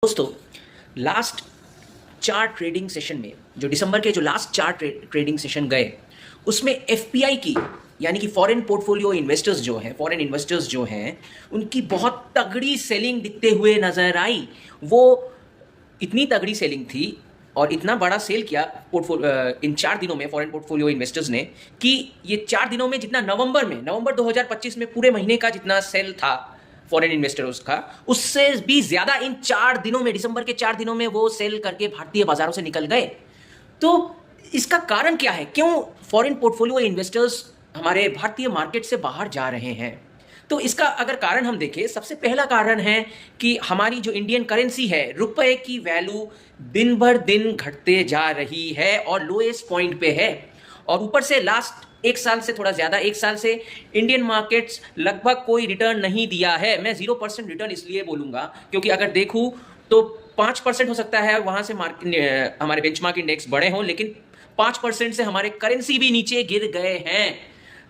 दोस्तों, last 4 trading session में जो दिसंबर के जो लास्ट 4 ट्रेडिंग सेशन गए, उसमें एफपीआई की यानी कि फॉरेन पोर्टफोलियो इन्वेस्टर्स जो हैं, फॉरेन इन्वेस्टर्स जो हैं, उनकी बहुत तगड़ी सेलिंग दिखते हुए नजर आई। वो इतनी तगड़ी सेलिंग थी और इतना बड़ा सेल किया इन 4 दिनों में फॉरेन पोर्टफोलियो इन्वेस्टर्स ने कि ये 4 दिनों में जितना नवंबर 2025 में पूरे महीने का जितना सेल था फॉरेन इन्वेस्टर्स का, उससे भी ज्यादा इन 4 दिनों में, दिसंबर के 4 दिनों में वो सेल करके भारतीय बाजारों से निकल गए। तो इसका कारण क्या है? क्यों फॉरेन पोर्टफोलियो इन्वेस्टर्स हमारे भारतीय मार्केट से बाहर जा रहे हैं? तो इसका अगर कारण हम देखें, सबसे पहला कारण है कि हमारी जो इंडियन करेंसी है, रुपए की वैल्यू दिन भर दिन घटते जा रही है और लोएस्ट पॉइंट पे है। और ऊपर से लास्ट 1 साल से थोड़ा ज्यादा, 1 साल से इंडियन मार्केट्स लगभग कोई रिटर्न नहीं दिया है। मैं 0% रिटर्न इसलिए बोलूंगा क्योंकि अगर देखूं तो 5% हो सकता है वहां से हमारे बेंचमार्क इंडेक्स बढ़े हों, लेकिन 5% से हमारे करेंसी भी नीचे गिर गए हैं।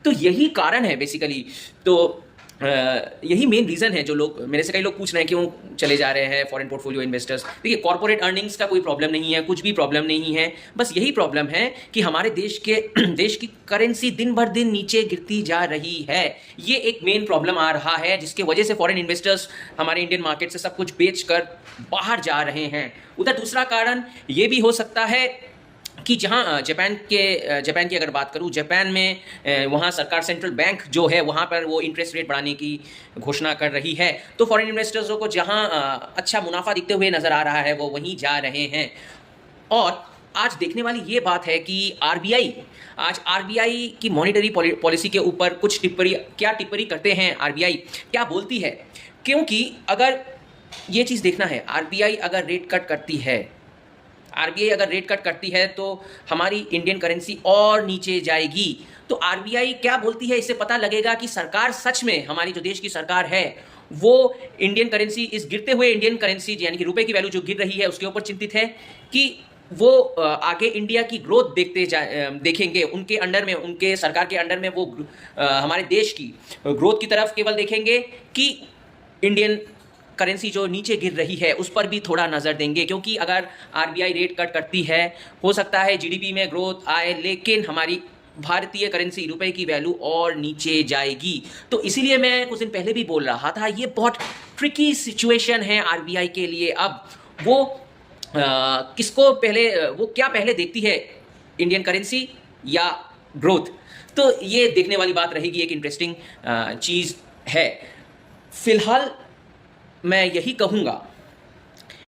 तो यही कारण है बेसिकली। तो यही मेन रीजन है। जो लोग मेरे से, कई लोग पूछ रहे हैं क्यों चले जा रहे हैं फॉरेन पोर्टफोलियो इन्वेस्टर्स। देखिए, कॉर्पोरेट अर्निंग्स का कोई प्रॉब्लम नहीं है, कुछ भी प्रॉब्लम नहीं है। बस यही प्रॉब्लम है कि हमारे देश की करेंसी दिन भर दिन नीचे गिरती जा रही है। ये एक मेन प्रॉब्लम आ रहा है जिसके वजह से फॉरेन इन्वेस्टर्स हमारे इंडियन मार्केट से सब कुछ बेचकर बाहर जा रहे हैं। उधर दूसरा कारण ये भी हो सकता है कि जहाँ जापान की अगर बात करूँ, जापान में वहाँ सरकार, सेंट्रल बैंक जो है, वहाँ पर वो इंटरेस्ट रेट बढ़ाने की घोषणा कर रही है। तो फॉरेन इन्वेस्टर्सों को जहाँ अच्छा मुनाफा दिखते हुए नज़र आ रहा है, वो वहीं जा रहे हैं। और आज देखने वाली ये बात है कि आरबीआई की मॉनिटरी पॉलिसी के ऊपर कुछ टिप्पणी करते हैं। आरबीआई क्या बोलती है? क्योंकि अगर ये चीज़ देखना है, आरबीआई अगर रेट कट करती है तो हमारी इंडियन करेंसी और नीचे जाएगी। तो आरबीआई क्या बोलती है, इससे पता लगेगा कि सरकार सच में, हमारी जो देश की सरकार है, वो इंडियन करेंसी, इस गिरते हुए इंडियन करेंसी यानी कि रुपए की वैल्यू जो गिर रही है उसके ऊपर चिंतित है कि वो आगे इंडिया की ग्रोथ देखेंगे उनके अंडर में, उनके सरकार के अंडर में। वो हमारे देश की ग्रोथ की तरफ केवल देखेंगे कि इंडियन करेंसी जो नीचे गिर रही है उस पर भी थोड़ा नज़र देंगे। क्योंकि अगर आरबीआई रेट कट करती है, हो सकता है जीडीपी में ग्रोथ आए, लेकिन हमारी भारतीय करेंसी, रुपए की वैल्यू और नीचे जाएगी। तो इसीलिए मैं कुछ दिन पहले भी बोल रहा था, ये बहुत ट्रिकी सिचुएशन है आरबीआई के लिए। अब वो वो क्या पहले देखती है, इंडियन करेंसी या ग्रोथ? तो ये देखने वाली बात रहेगी, एक इंटरेस्टिंग चीज़ है। फिलहाल मैं यही कहूँगा